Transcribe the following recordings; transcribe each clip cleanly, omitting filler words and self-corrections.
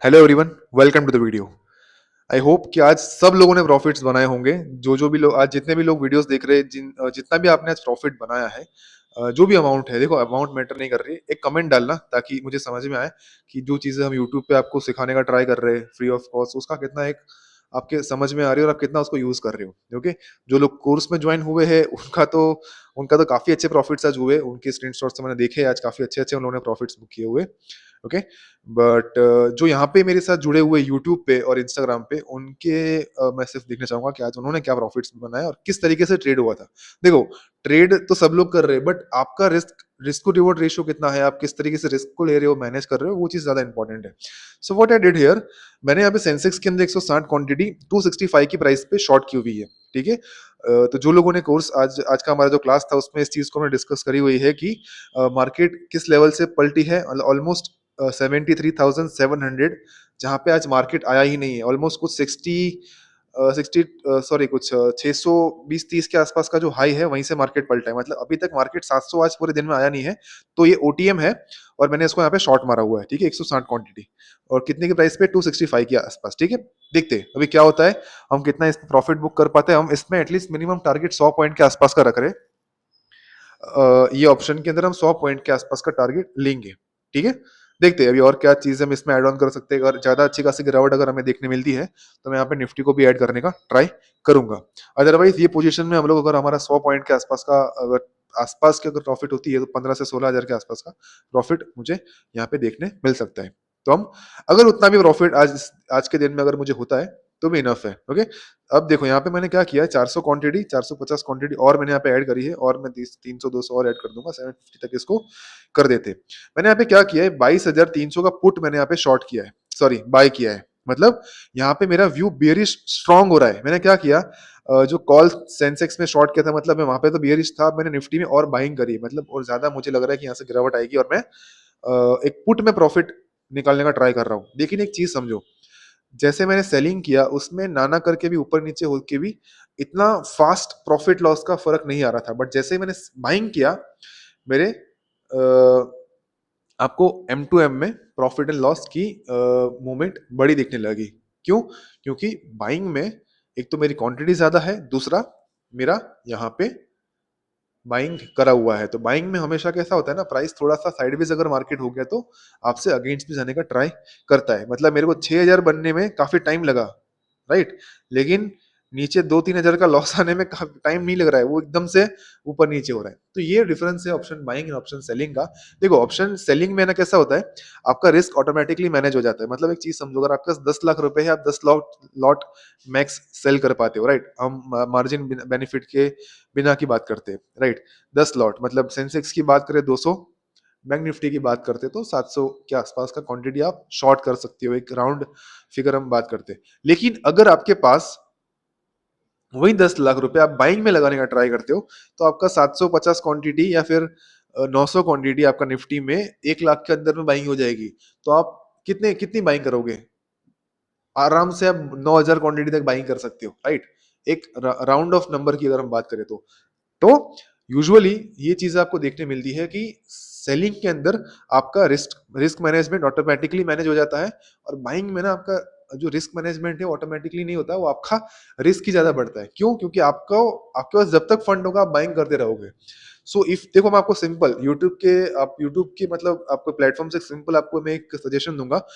Hello everyone, welcome to the video. I hope कि आज सब लोगों ने प्रॉफिट्स बनाए होंगे। जो भी लोग आज जितने भी लोग वीडियोस देख रहे हैं, जितना भी आपने आज प्रॉफिट बनाया है, जो भी अमाउंट है, देखो अमाउंट मैटर नहीं कर रही है। एक कमेंट डालना ताकि मुझे समझ में आए कि जो चीज़ें हम यूट्यूब पे आपको सिखाने का ट्राई कर रहे हैं फ्री ऑफ कॉस्ट, उसका कितना एक आपके समझ में आ रही है और आप कितना उसको यूज कर रहे हो। ओके, जो लोग कोर्स में ज्वाइन हुए हैं उनका तो काफी अच्छे प्रॉफिट्स आज हुए। उनके स्क्रीनशॉट्स मैंने देखे, आज काफी अच्छे अच्छे उन्होंने प्रॉफिट्स बुक किए हुए। ओके, बट जो यहाँ पे मेरे साथ जुड़े हुए यूट्यूब पे और इंस्टाग्राम पे, उनके मैं सिर्फ देखना चाहूंगा कि आज उन्होंने क्या प्रॉफिट्स बनाए और किस तरीके से ट्रेड हुआ था। देखो, ट्रेड तो सब लोग कर रहे हैं, बट आपका risk risk to reward ratio कितना है, आप किस तरीके से रिस्क को ले रहे हो, मैनेज कर रहे हो, वो चीज ज्यादा इंपॉर्टेंट है। So what I did here, मैंने यहाँ पे सेंसेक्स के अंदर 160 क्वांटिटी 265 की प्राइस पे शॉर्ट की हुई है। ठीक है, तो जो लोगों ने कोर्स आज आज का हमारा जो क्लास था उसमें इस चीज को हमने डिस्कस करी हुई है कि मार्केट किस लेवल से पलटी है। ऑलमोस्ट 73,700, जहाँ पे आज मार्केट आया ही नहीं है। ऑलमोस्ट कुछ 60 सॉरी कुछ 620-30 के आसपास का जो हाई है, वहीं से मार्केट पलटा है। मतलब अभी तक मार्केट 700 आज पूरे दिन में आया नहीं है। तो ये ओटीएम है और मैंने इसको यहाँ पे शॉर्ट मारा हुआ है। ठीक है, 160 क्वांटिटी और कितने की प्राइस पे, 265 के आसपास। ठीक है, देखते हैं अभी क्या होता है, हम कितना इस प्रॉफिट बुक कर पाते हैं। हम इसमें एटलीस्ट मिनिमम टारगेट 100 पॉइंट के आसपास का रख रहे हैं। ये ऑप्शन के अंदर हम 100 पॉइंट के आसपास का टारगेट लेंगे। ठीक है, देखते हैं अभी और क्या चीज हम इसमें ऐड ऑन कर सकते हैं। अगर ज्यादा अच्छी खासी गिरावट अगर हमें देखने मिलती है तो मैं यहाँ पे निफ्टी को भी ऐड करने का ट्राई करूंगा। अदरवाइज ये पोजीशन में हम लोग, अगर हमारा 100 पॉइंट के आसपास का, अगर आसपास की अगर प्रॉफिट होती है, तो 15 से 16 हजार के आसपास का प्रॉफिट मुझे यहाँ पे देखने मिल सकता है। तो हम, अगर उतना भी प्रॉफिट आज के दिन में अगर मुझे होता है तो भी इनफ है। ओके, अब देखो यहाँ पे मैंने क्या किया है, 400 क्वांटिटी, 450 क्वांटिटी और मैंने यहाँ पे ऐड करी है, और मैं 300 200 और ऐड कर दूंगा, 750 तक इसको कर देते। मैंने यहाँ पे क्या किया है, 22,300 का पुट मैंने यहाँ पे शॉर्ट किया है, सॉरी बाय किया है। मतलब यहाँ पे मेरा व्यू बेरिश स्ट्रांग हो रहा है। मैंने क्या किया, जो कॉल सेंसेक्स में शॉर्ट किया था, मतलब मैं वहां पे तो बेरिश था, मैंने निफ्टी में और बाइंग करी, मतलब और ज्यादा मुझे लग रहा है कि यहाँ से गिरावट आएगी, और मैं एक पुट में प्रॉफिट निकालने का ट्राई कर रहा हूँ। लेकिन एक चीज समझो, जैसे मैंने सेलिंग किया उसमें नाना करके भी, ऊपर नीचे होके भी इतना फास्ट प्रॉफिट लॉस का फर्क नहीं आ रहा था। बट जैसे ही मैंने बाइंग किया, मेरे आपको एम टू एम में प्रॉफिट एंड लॉस की मूवमेंट बड़ी दिखने लगी। क्यों? क्योंकि बाइंग में एक तो मेरी क्वांटिटी ज्यादा है, दूसरा मेरा यहाँ पे बाइंग करा हुआ है। तो बाइंग में हमेशा कैसा होता है ना, प्राइस थोड़ा सा साइडवेज अगर मार्केट हो गया तो आपसे अगेंस्ट भी जाने का ट्राई करता है। मतलब मेरे को 6,000 बनने में काफी टाइम लगा, राइट, लेकिन नीचे 2-3 हजार का लॉस आने में टाइम नहीं लग रहा है, वो एकदम से ऊपर नीचे हो रहा है। तो ये डिफरेंस है ऑप्शन बाइंग और ऑप्शन सेलिंग का। देखो, ऑप्शन सेलिंग में ना कैसा होता है, आपका रिस्क ऑटोमेटिकली मैनेज हो जाता है। मतलब एक चीज समझो, अगर आपके पास 10 लाख रुपए है, आप 10 लॉट लॉट मैक्स सेल कर पाते हो, राइट। हम मार्जिन बेनिफिट के बिना की बात करते हैं, राइट। 10 लॉट मतलब सेंसेक्स की बात करें 200, बैंक निफ्टी की बात करते तो 700 के आसपास का क्वांटिटी आप शॉर्ट कर सकते हो। एक राउंड फिगर हम बात करते हैं। लेकिन अगर आपके पास वही 10 लाख रुपए आप बाइंग में लगाने का ट्राई करते हो, तो आपका 750 क्वांटिटी या फिर 900 क्वांटिटी आपका निफ्टी में 1 लाख के अंदर में बाइंग हो जाएगी। तो आप कितनी बाइंग करोगे? आराम से आप 9,000 क्वांटिटी तक बाइंग कर सकते हो, राइट। एक राउंड ऑफ नंबर की अगर हम बात करें तो यूजुअली ये चीज आपको देखने मिलती है कि सेलिंग के अंदर आपका risk risk management automatically manage हो जाता है, और बाइंग में ना आपका जो रिस्क मैनेजमेंट है ऑटोमेटिकली नहीं होता, वो आपका रिस्क ही ज्यादा बढ़ता है। क्यों? क्योंकि आपको आपके पास जब तक फंड होगा आप बाइंग करते रहोगे। सो इफ देखो, मैं आपको सिंपल यूट्यूब के मतलब आपको प्लेटफॉर्म से सिंपल आपको मैं एक सजेशन दूंगा।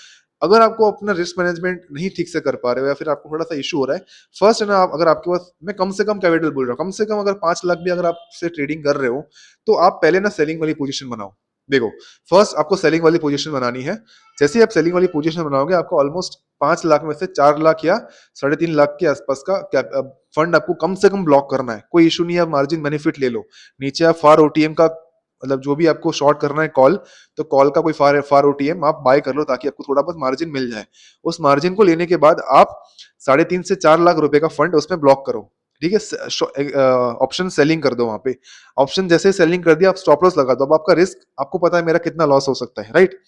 अगर आपको अपना रिस्क मैनेजमेंट नहीं ठीक से कर पा रहे हो, या फिर आपको थोड़ा सा इशू हो रहा है, फर्स्ट है ना, आप अगर आपके पास, मैं कम से कम कैपिटल बोल रहा हूँ, कम से कम अगर 5 लाख भी अगर आप से ट्रेडिंग कर रहे हो, तो आप पहले ना सेलिंग वाली पोजीशन बनाओ। देखो, फर्स्ट आपको सेलिंग वाली पोजीशन बनानी है। जैसे ही आप सेलिंग वाली पोजीशन बनाओगे, आपको ऑलमोस्ट 5 लाख में से 4 लाख या 3.5 लाख के आसपास का फंड आपको कम से कम ब्लॉक करना है। कोई इशू नहीं है, आप मार्जिन बेनिफिट ले लो। नीचे आप फार ओटीएम का, मतलब जो भी आपको शॉर्ट करना है कॉल, तो कॉल का कोई फार फार ओटीएम आप बाय कर लो, ताकि आपको थोड़ा बहुत मार्जिन मिल जाए। उस मार्जिन को लेने के बाद आप 3.5 से 4 लाख रुपए का फंड उसमें ब्लॉक करो। ठीक है, ऑप्शन सेलिंग कर दो वहां पे। ऑप्शन जैसे सेलिंग कर दिया, आप स्टॉप लॉस लगा दो। अब आपका रिस्क, आपको पता है मेरा कितना लॉस हो सकता है, राइट।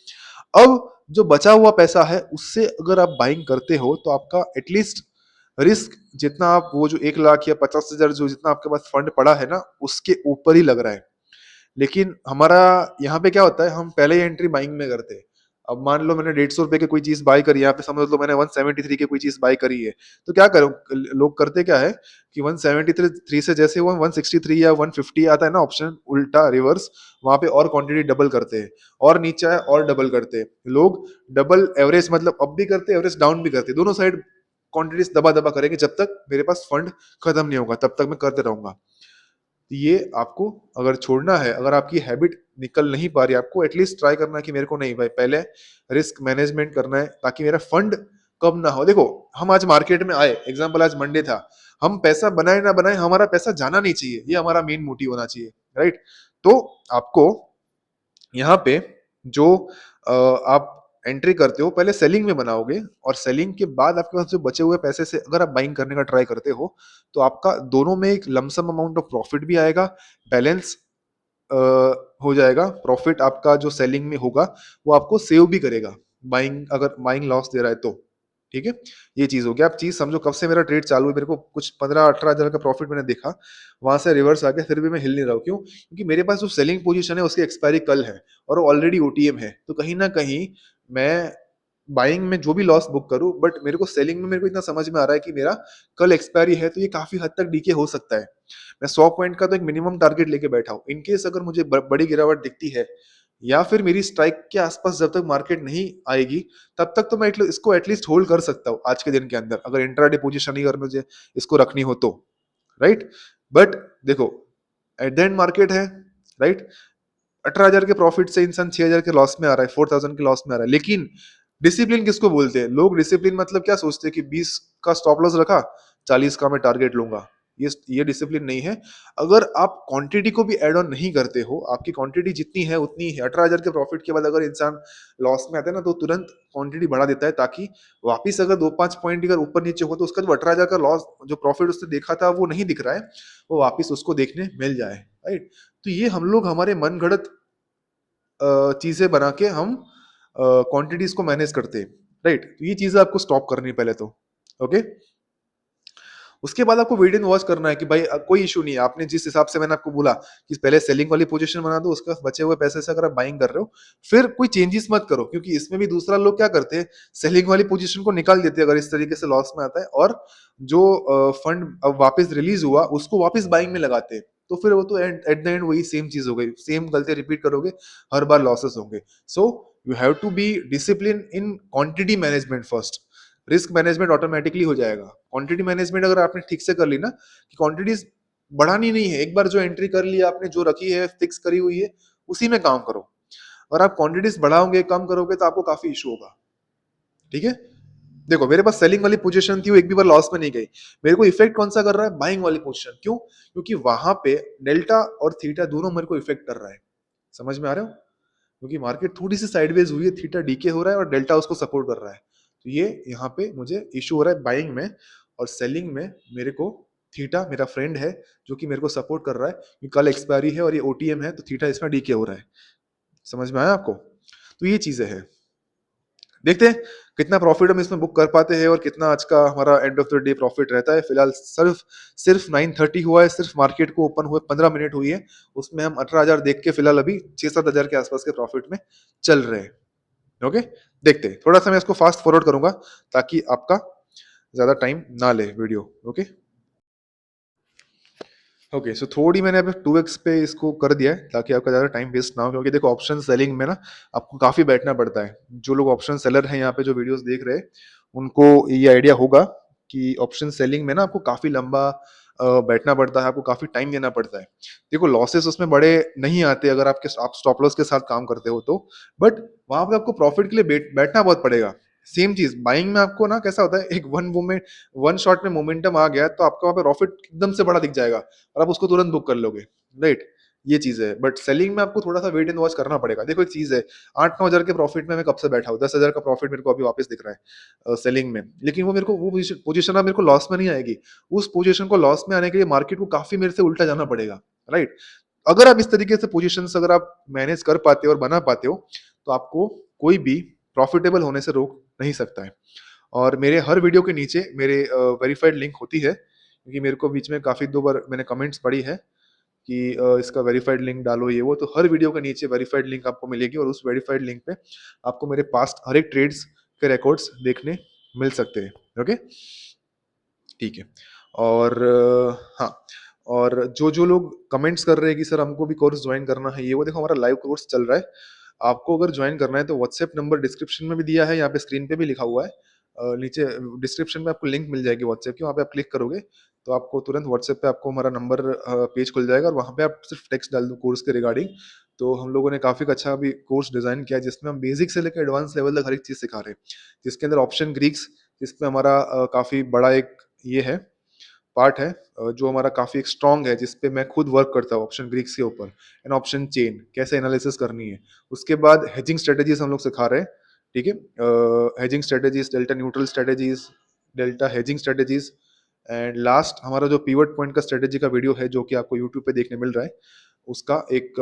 अब जो बचा हुआ पैसा है, उससे अगर आप बाइंग करते हो, तो आपका एटलीस्ट रिस्क जितना, आप वो जो 1 लाख या 50,000 जो जितना आपके पास फंड पड़ा है ना, उसके ऊपर ही लग रहा है। लेकिन हमारा यहाँ पे क्या होता है, हम पहले ही एंट्री बाइंग में करते हैं। अब मान लो मैंने 150 रुपए की कोई चीज बाय करी, यहाँ पे समझ लो मैंने 173 की कोई चीज बाय करी है, तो क्या करूं, लोग करते क्या है कि 173 से जैसे वो 163 या 150 आता है ना ऑप्शन उल्टा रिवर्स, वहां पे और क्वांटिटी डबल करते हैं, और नीचे है और डबल करते हैं लोग। डबल एवरेज मतलब अप भी करते हैं, एवरेज डाउन भी करते हैं, दोनों साइड क्वांटिटीज दबा दबा करेंगे, जब तक मेरे पास फंड खत्म नहीं होगा तब तक मैं करते रहूंगा। ये आपको अगर छोड़ना है, अगर आपकी हैबिट निकल नहीं पा रही, आपको एटलीस्ट ट्राई करना है कि मेरे को नहीं भाई, पहले रिस्क मैनेजमेंट करना है ताकि मेरा फंड कम ना हो। देखो हम आज मार्केट में आए, एग्जांपल आज मंडे था, हम पैसा बनाए ना बनाए, हमारा पैसा जाना नहीं चाहिए, ये हमारा मेन मोटिव होना चाहिए, राइट। तो आपको यहाँ पे जो आप एंट्री करते हो पहले सेलिंग में बनाओगे, और सेलिंग के बाद आपके पास जो बचे हुए पैसे से अगर आप बाइंग करने का ट्राई करते हो, तो आपका दोनों में एक लमसम अमाउंट ऑफ प्रॉफिट भी आएगा, बैलेंस अ, हो जाएगा। प्रॉफिट आपका जो सेलिंग में होगा वो आपको सेव भी करेगा, बाइंग अगर बाइंग लॉस दे रहा है तो, ठीक है। ये चीज हो गया। आप चीज समझो, कब से मेरा ट्रेड चालू है, मेरे को कुछ 15-18 हजार का प्रॉफिट मैंने देखा, वहां से रिवर्स आ गया, फिर भी मैं हिल नहीं रहा हूँ। क्यों? क्योंकि मेरे पास जो सेलिंग पोजीशन है उसकी एक्सपायरी कल है, और ऑलरेडी ओटीएम है, तो कहीं ना कहीं मैं बाइंग में जो भी लॉस बुक करूं, बट मेरे को सेलिंग में मेरे को इतना समझ में आ रहा है कि मेरा कल एक्सपायरी है, तो ये काफी हद तक डीके हो सकता है। मैं 100 पॉइंट का तो एक मिनिमम टारगेट लेके बैठा हूँ, इनकेस अगर मुझे बड़ी गिरावट दिखती है, या फिर मेरी स्ट्राइक के आसपास जब तक मार्केट नहीं आएगी, तब तक तो मैं इसको एटलीस्ट होल्ड कर सकता हूँ आज के दिन के अंदर, अगर इंट्राडे पोजीशन ही अगर मुझे इसको रखनी हो तो, राइट। बट देखो, एट द एंड मार्केट है, राइट। 18 हजार के प्रॉफिट से इंसान 6 हजार के लॉस में आ रहा है, 4,000 के लॉस में आ रहा है, लेकिन डिसिप्लिन किसको बोलते हैं लोग? डिसिप्लिन मतलब क्या सोचते हैं कि 20 का स्टॉप लॉस रखा, 40 का मैं टारगेट लूंगा, ये डिसिप्लिन नहीं है। अगर आप क्वांटिटी को भी ऐड ऑन नहीं करते हो, आपकी क्वांटिटी जितनी है उतनी है, 18 हजार के प्रॉफिट के बाद अगर इंसान लॉस में आता है ना, तो तुरंत क्वांटिटी बढ़ा देता है, ताकि वापिस अगर 2-5 पॉइंट अगर ऊपर नीचे हो, तो उसका जो 18 हजार का लॉस जो प्रॉफिट उसने देखा था वो नहीं दिख रहा है, वो वापिस उसको देखने मिल जाए, राइट। तो ये हम लोग हमारे मन गढ़ंत चीजें बना के हम क्वांटिटीज को मैनेज करते हैं, राइट। तो ये चीजें आपको स्टॉप करनी है पहले तो, ओके। उसके बाद आपको वेट एंड वॉच करना है कि भाई कोई इशू नहीं है, आपने जिस हिसाब से मैंने आपको बोला कि पहले सेलिंग वाली पोजीशन बना दो, उसके बाद बचे हुए पैसे से अगर आप बाइंग कर रहे हो, फिर कोई चेंजेस मत करो, क्योंकि इसमें भी दूसरा लोग क्या करते हैं, सेलिंग वाली पोजीशन को निकाल देते हैं अगर इस तरीके से लॉस में आता है, और जो फंड अब वापस रिलीज हुआ उसको वापस बाइंग में लगाते हैं, तो फिर वो तो एट द एंड वही सेम चीज हो गई, सेम गलती रिपीट करोगे, हर बार लॉसेस होंगे। So you have to be discipline in quantity management first, risk management automatically हो जाएगा। क्वांटिटी मैनेजमेंट अगर आपने ठीक से कर ली ना, कि क्वांटिटीज बढ़ानी नहीं है, एक बार जो एंट्री कर ली आपने, जो रखी है फिक्स करी हुई है, उसी में काम करो। और आप क्वांटिटीज बढ़ाओगे, कम करोगे, तो आपको काफी इशू होगा, ठीक है। देखो मेरे पास सेलिंग वाली पोजीशन थी, वो एक भी बार लॉस में नहीं गई, मेरे को इफेक्ट कौन सा कर रहा है, बाइंग वाली पोजीशन। क्यों? क्योंकि वहां पे डेल्टा और थीटा दोनों मेरे को इफेक्ट कर रहा है, समझ में आ रहा है? क्योंकि मार्केट थोड़ी सी साइडवेज हुई है, थीटा डीके हो रहा है और डेल्टा उसको सपोर्ट कर रहा है, तो ये यहाँ पे मुझे इशू हो रहा है बाइंग में। और सेलिंग में मेरे को थीटा मेरा फ्रेंड है, जो कि मेरे को सपोर्ट कर रहा है, कि कल एक्सपायरी है और ये ओटीएम है, तो थीटा इसमें डीके हो रहा है। समझ में आया आपको? तो ये चीजें हैं। देखते हैं कितना प्रॉफिट हम इसमें बुक कर पाते हैं, और कितना आज का हमारा end of the day profit रहता है। फिलहाल सिर्फ सिर्फ 9:30 हुआ है, सिर्फ मार्केट को ओपन हुए 15 मिनट हुई है, उसमें हम 18 हजार देख के फिलहाल अभी 6-7 हजार के आसपास के प्रॉफिट में चल रहे हैं, ओके। देखते हैं, थोड़ा सा मैं इसको फास्ट फॉरवर्ड करूंगा ताकि आपका ज्यादा टाइम ना ले वीडियो, ओके। ओके, सो थोड़ी मैंने अभी 2x पे इसको कर दिया है ताकि आपका ज़्यादा टाइम वेस्ट ना हो, क्योंकि देखो ऑप्शन सेलिंग में ना आपको काफ़ी बैठना पड़ता है। जो लोग ऑप्शन सेलर हैं यहाँ पे जो वीडियोस देख रहे हैं, उनको ये आइडिया होगा कि ऑप्शन सेलिंग में ना आपको काफ़ी लंबा बैठना पड़ता है, आपको काफ़ी टाइम देना पड़ता है। देखो लॉसेस उसमें बड़े नहीं आते अगर आप स्टॉप लॉस के साथ काम करते हो तो, बट वहां पे आपको प्रॉफिट के लिए बैठना बहुत पड़ेगा। सेम चीज बाइंग में आपको ना कैसा होता है, एक वन शॉट में मोमेंटम आ गया तो आपका वहां पे प्रॉफिट एकदम से बड़ा दिख जाएगा, और आप उसको तुरंत बुक कर लोगे, राइट। ये चीज है, बट सेलिंग में आपको थोड़ा सा वेट एंड वॉच करना पड़ेगा। देखो एक चीज है, 8-9 हजार के प्रॉफिट में मैं कब से बैठा हूँ, 10 हजार का प्रॉफिट मेरे को अभी वापस दिख रहा है सेलिंग में, लेकिन वो मेरे को वो पोजीशन अब मेरे को लॉस में नहीं आएगी। उस पोजीशन को लॉस में आने के लिए मार्केट को काफी मेरे से उल्टा जाना पड़ेगा, राइट। अगर आप इस तरीके से पोजीशन अगर आप मैनेज कर पाते हो और बना पाते हो, तो आपको कोई भी प्रॉफिटेबल होने से रोक नहीं सकता है। और मेरे हर वीडियो के नीचे मेरे वेरीफाइड लिंक होती है, क्योंकि मेरे को बीच में काफी 2 बार मैंने कमेंट्स पढ़ी है, कि इसका वेरीफाइड लिंक डालो, ये वो, तो हर वीडियो के नीचे वेरीफाइड लिंक आपको मिलेगी और उस वेरीफाइड लिंक पे आपको मेरे पास्ट हर एक ट्रेड्स के रिकॉर्ड्स देखने मिल सकते हैं। ओके, ठीक है। और हाँ, और जो जो लोग कमेंट्स कर रहे हैं कि सर हमको भी कोर्स ज्वाइन करना है, ये वो, देखो हमारा लाइव कोर्स चल रहा है। आपको अगर ज्वाइन करना है तो व्हाट्सएप नंबर डिस्क्रिप्शन में भी दिया है, यहाँ पे स्क्रीन पे भी लिखा हुआ है। नीचे डिस्क्रिप्शन में आपको लिंक मिल जाएगी व्हाट्सएप की, वहाँ पे आप क्लिक करोगे तो आपको तुरंत व्हाट्सएप पे आपको हमारा नंबर पेज खुल जाएगा और वहाँ पे आप सिर्फ टेक्स्ट डाल दो कोर्स के रिगार्डिंग। तो हम लोगों ने काफी अच्छा अभी कोर्स डिजाइन किया है जिसमें हम बेसिक से लेकर एडवांस लेवल तक हर एक चीज सिखा रहे हैं, जिसके अंदर ऑप्शन ग्रीक्स, जिसमें हमारा काफी बड़ा एक ये है, पार्ट है, जो हमारा काफी एक स्ट्रॉन्ग है, जिसपे मैं खुद वर्क करता हूँ ऑप्शन ग्रीक्स के ऊपर। एंड ऑप्शन चेन कैसे एनालिसिस करनी है, उसके बाद हेजिंग स्ट्रेटेजीज हम लोग सिखा रहे हैं। ठीक है, hedging strategies, delta neutral strategies, delta hedging strategies. And last हमारा जो पीवट पॉइंट का स्ट्रेटेजी का वीडियो है जो कि आपको यूट्यूब पे देखने मिल रहा है, उसका एक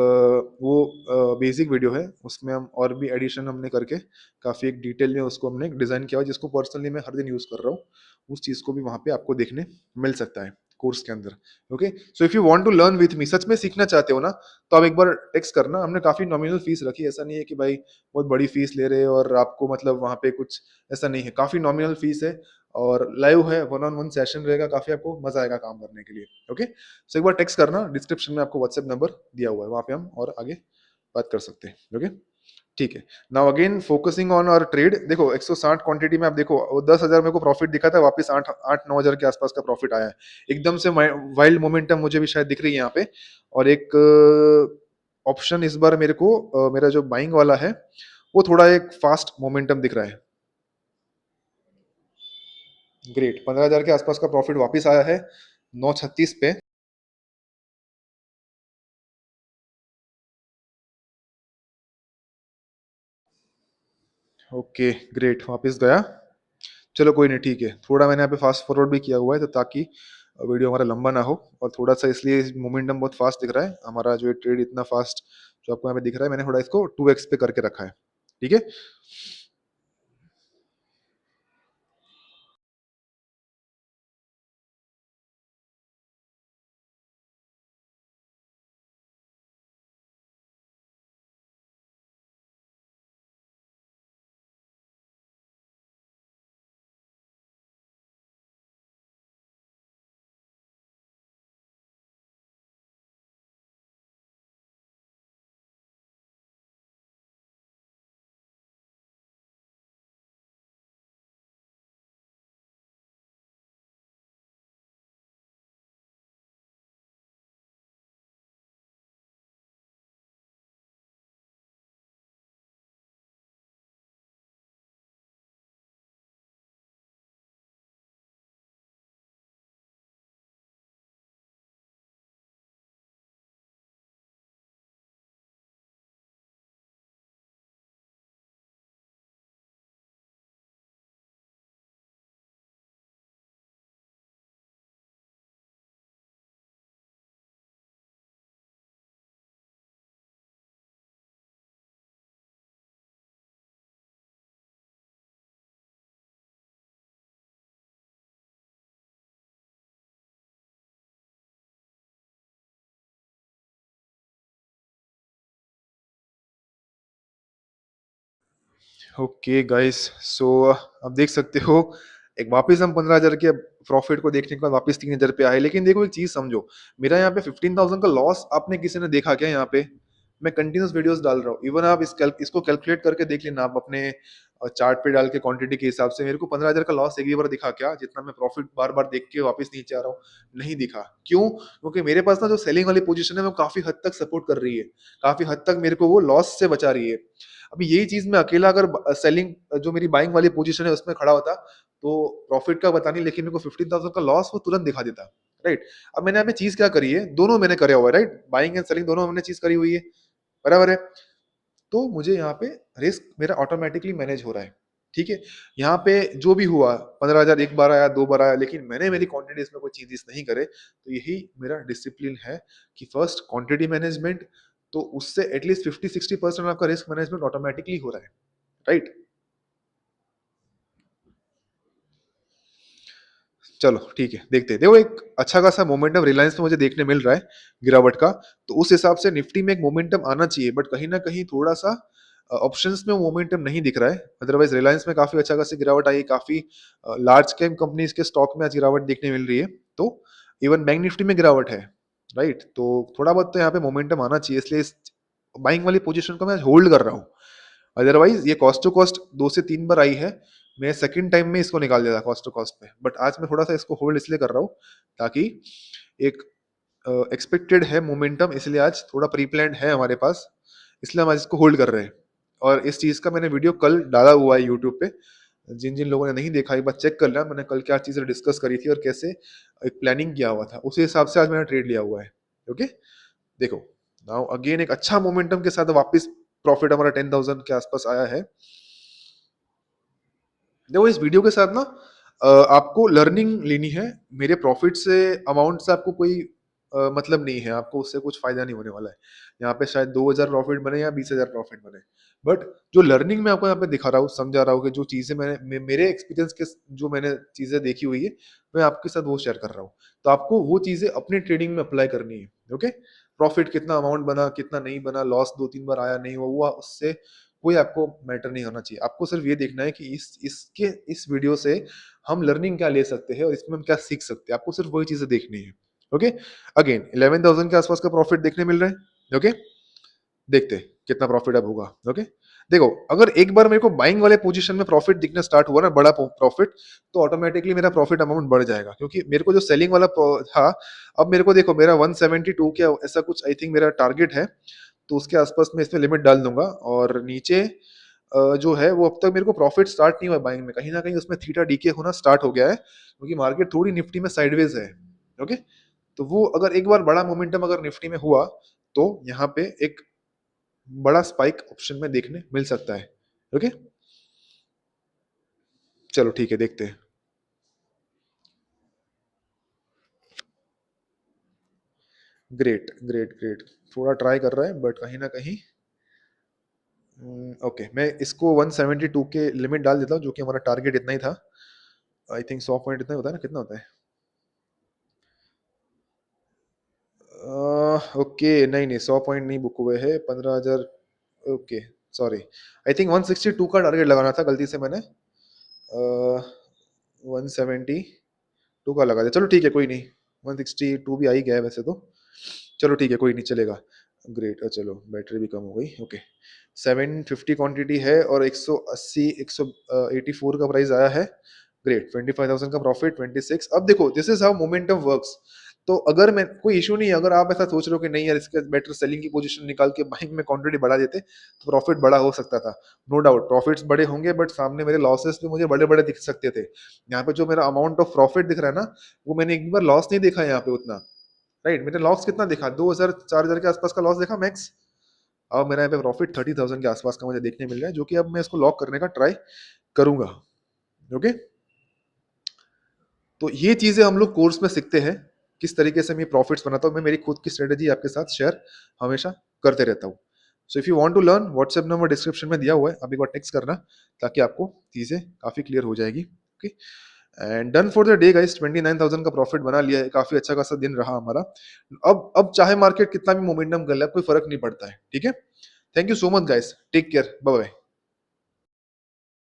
वो बेसिक वीडियो है, उसमें हम और भी एडिशन हमने करके काफी एक डिटेल में उसको हमने डिजाइन किया हुआ है, जिसको पर्सनली मैं हर दिन यूज कर रहा हूँ। उस चीज को भी वहां पे आपको देखने मिल सकता है कोर्स के अंदर। Okay, so if you want to learn with me, सच में सीखना चाहते हो ना, तो आप एक बार टेक्स्ट करना। हमने काफी नॉमिनल फीस रखी है, ऐसा नहीं है कि भाई बहुत बड़ी फीस ले रहे हैं और आपको मतलब वहां पे कुछ, ऐसा नहीं है, काफी नॉमिनल फीस है और लाइव है, वन ऑन वन सेशन रहेगा, काफी आपको मजा आएगा काम करने के लिए। ओके, सो एक बार टेक्स्ट करना, डिस्क्रिप्शन में आपको व्हाट्सएप नंबर दिया हुआ है, वहां पे हम और आगे बात कर सकते हैं। ओके, ठीक है। Now again focusing on our trade, देखो 160 क्वांटिटी में आप देखो 10,000 मेरे को प्रॉफिट दिखा था, वापस 8-9 हजार के आसपास का प्रॉफिट आया है। एकदम से वाइल्ड मोमेंटम मुझे भी शायद दिख रही है यहाँ पे। और एक ऑप्शन इस बार मेरे को मेरा जो बाइंग वाला है वो थोड़ा एक फास्ट मोमेंटम दिख रहा है। ग्रेट, 15,000 के आसपास का प्रॉफिट वापस आया है 9:36 पे। ओके ग्रेट, वापस गया। चलो कोई नहीं, ठीक है, थोड़ा मैंने यहाँ पे फास्ट फॉरवर्ड भी किया हुआ है तो ताकि वीडियो हमारा लंबा ना हो, और थोड़ा सा इसलिए मोमेंटम बहुत फास्ट दिख रहा है हमारा, जो ट्रेड इतना फास्ट जो आपको यहाँ पे दिख रहा है, मैंने थोड़ा इसको 2x पे करके रखा है। ठीक है, ओके गाइस, सो अब देख सकते हो, एक वापस हम 15,000 के प्रॉफिट को देखने के बाद वापस 3,000 पे आए। लेकिन देखो एक चीज समझो, मेरा यहाँ पे 15,000 का लॉस आपने किसी ने देखा क्या? यहाँ पे मैं कंटिन्यूस वीडियोस डाल रहा हूँ, इवन आप इसको कैलकुलेट करके देख लेना आप अपने चार्ट पे डाल के क्वांटिटी के हिसाब से, मेरे को 15,000 का लॉस एक ही बार दिखा क्या? जितना मैं प्रॉफिट बार बार देख के वापस नीचे आ रहा हूँ, नहीं दिखा। क्यों? क्योंकि मेरे पास ना जो सेलिंग वाली पोजीशन है वो काफी हद तक सपोर्ट कर रही है, काफी हद तक मेरे को वो लॉस से बचा रही है। अभी यही चीज मैं अकेला अगर सेलिंग जो मेरी बाइंग वाली पोजीशन है उसमें खड़ा होता तो प्रॉफिट का पता नहीं, लेकिन मेरे को 15,000 का लॉस वो तुरंत दिखा देता। राइट, अब मैंने यहाँ पे चीज क्या करी है, दोनों मैंने करे हुआ है, राइट, बाइंग एंड सेलिंग दोनों मैंने चीज करी हुई है, बराबर है। तो मुझे यहाँ पे रिस्क मेरा ऑटोमेटिकली मैनेज हो रहा है। ठीक है, यहाँ पे जो भी हुआ 15,000 एक बार आया, 2 बार आया, लेकिन मैंने मेरी क्वांटिटीज में कोई चीज नहीं करे, तो यही मेरा डिसिप्लिन है कि फर्स्ट क्वांटिटी मैनेजमेंट, तो उससे एटलीस्ट 50-60% आपका रिस्क मैनेजमेंट ऑटोमेटिकली हो रहा है। राइट, चलो ठीक है, देखते हैं। देखो एक अच्छा खासा मोमेंटम रिलायंस में मुझे देखने मिल रहा है गिरावट का, तो उस हिसाब से निफ्टी में एक मोमेंटम आना चाहिए, बट कहीं ना कहीं थोड़ा सा ऑप्शंस में मोमेंटम नहीं दिख रहा है। अदरवाइज रिलायंस में काफी अच्छा खासी गिरावट आई, काफी लार्ज कैप कंपनीज के स्टॉक में आज गिरावट देखने मिल रही है, तो इवन बैंक निफ्टी में गिरावट है, राइट। तो थोड़ा बहुत तो यहाँ पे मोमेंटम आना चाहिए, इसलिए इस बाइंग वाली पोजीशन को मैं आज होल्ड कर रहा हूँ। अदरवाइज ये कॉस्ट टू कॉस्ट 2 से 3 बार आई है, मैं सेकंड टाइम में इसको निकाल दिया था कॉस्ट टू कॉस्ट पे, बट आज मैं थोड़ा सा इसको होल्ड इसलिए कर रहा हूँ ताकि एक एक्सपेक्टेड है मोमेंटम, इसलिए आज थोड़ा प्री प्लान्ड है हमारे पास, इसलिए हम आज इसको होल्ड कर रहे हैं। और इस चीज का मैंने वीडियो कल डाला हुआ है यूट्यूब पे, जिन जिन लोगों ने नहीं देखा एक बार चेक कर लिया, मैंने कल क्या चीजें डिस्कस करी थी और कैसे एक प्लानिंग किया हुआ था, उसी हिसाब से आज मैंने ट्रेड लिया हुआ है। ओके, देखो नाउ अगेन एक अच्छा मोमेंटम के साथ वापस प्रॉफिट हमारा 10,000 के आसपास आया है। देखो इस वीडियो के साथ ना आपको लर्निंग लेनी है, मेरे प्रॉफिट से अमाउंट से आपको कोई मतलब नहीं है, आपको उससे कुछ फायदा नहीं होने वाला है। यहाँ पे शायद 2,000 प्रॉफिट बने या 20,000 प्रॉफिट बने, बट जो लर्निंग मैं आपको यहाँ पे दिखा रहा हूँ, समझा रहा हूँ कि जो चीजें मेरे एक्सपीरियंस के जो मैंने चीजें देखी हुई है, मैं आपके साथ वो शेयर कर रहा हूँ। तो आपको वो चीजें अपनी ट्रेडिंग में अप्लाई करनी है। ओके, प्रॉफिट कितना अमाउंट बना कितना नहीं बना, लॉस 2-3 बार आया नहीं हुआ, उससे कोई आपको मैटर नहीं होना चाहिए। आपको सिर्फ ये देखना है कि इस वीडियो से हम लर्निंग क्या ले सकते हैं और इसमें हम क्या सीख सकते हैं, आपको सिर्फ वही चीजें देखनी है। ओके, अगेन 11,000 के आसपास का प्रॉफिट देखने मिल रहा है। ओके, देखते हैं कितना प्रॉफिट अब होगा। ओके, देखो अगर एक बार मेरे को बाइंग वाले पोजीशन में प्रॉफिट दिखना स्टार्ट हुआ ना, बड़ा प्रॉफिट, तो ऑटोमेटिकली मेरा प्रॉफिट अमाउंट बढ़ जाएगा, क्योंकि मेरे को जो सेलिंग वाला था, अब मेरे को देखो मेरा 172 क्या ऐसा कुछ आई थिंक मेरा टारगेट है, तो उसके आसपास मैं इसमें लिमिट डाल दूंगा। और नीचे जो है वो अब तक मेरे को प्रॉफिट स्टार्ट नहीं हुआ बाइंग में, कहीं ना कहीं उसमें थीटा डीके होना स्टार्ट हो गया है, क्योंकि मार्केट थोड़ी निफ्टी में साइडवेज है। ओके, तो वो अगर एक बार बड़ा मोमेंटम अगर निफ्टी में हुआ, तो यहाँ पे एक बड़ा स्पाइक ऑप्शन में देखने मिल सकता है। ओके, चलो ठीक है, देखते हैं। ग्रेट ग्रेट ग्रेट, थोड़ा ट्राई कर रहा है बट कहीं ना कहीं ओके, मैं इसको 172 के लिमिट डाल देता हूँ, जो कि हमारा टारगेट इतना ही था। आई थिंक 100 पॉइंट इतना ही होता है ना, कितना होता है? ओके, नहीं नहीं 100 पॉइंट नहीं बुक हुए हैं, 15,000। ओके, सॉरी, आई थिंक 162 का टारगेट लगाना था, गलती से मैंने 172 का लगा दिया। चलो ठीक है, कोई नहीं, 162 भी आ ही गया है वैसे तो, चलो ठीक है, कोई नहीं चलेगा। ग्रेट, चलो बैटरी भी कम हो गई। ओके, 750 क्वांटिटी है और 180 184 का प्राइस आया है। ग्रेट, 25,000 का प्रॉफिट, 26। अब देखो this is how momentum works. तो अगर मैं कोई इशू नहीं है, अगर आप ऐसा सोच रहे हो कि नहीं यार इसके बेटर सेलिंग की पोजीशन निकाल के बाइंग में क्वांटिटी बढ़ा देते तो प्रॉफिट बड़ा हो सकता था, नो डाउट प्रॉफिट्स बड़े होंगे, बट सामने मेरे लॉसेस भी मुझे बड़े बड़े दिख सकते थे। यहाँ पे जो मेरा अमाउंट ऑफ प्रॉफिट दिख रहा है ना, वो मैंने एक बार लॉस नहीं देखा यहाँ पे उतना, राइट। मैंने लॉस कितना देखा, 2,000 4,000 के आसपास का लॉस देखा मैक्स। अब मेरा यहाँ पे प्रॉफिट 30,000 के आसपास का मुझे देखने मिल रहा है, जो कि अब मैं इसको लॉक करने का ट्राई करूंगा। ओके, तो ये चीजें हम लोग कोर्स में सीखते हैं, किस तरीके से मैं प्रॉफिट्स बनाता हूँ। मैं मेरी खुद की स्ट्रेटेजी आपके साथ शेयर हमेशा करते रहता हूँ। So if you want to learn, WhatsApp number description में दिया हुआ है, अभी बार टेक्स्ट करना, ताकि आपको चीजें काफी क्लियर हो जाएगी। Okay, and done for the day guys, 29,000 का प्रॉफिट बना लिया है, काफी अच्छा खासा दिन रहा हमारा। अब चाहे मार्केट कितना भी मोमेंटम कर ले, कोई फर्क नहीं पड़ता है। ठीक है, thank you so much guys, take care, bye bye.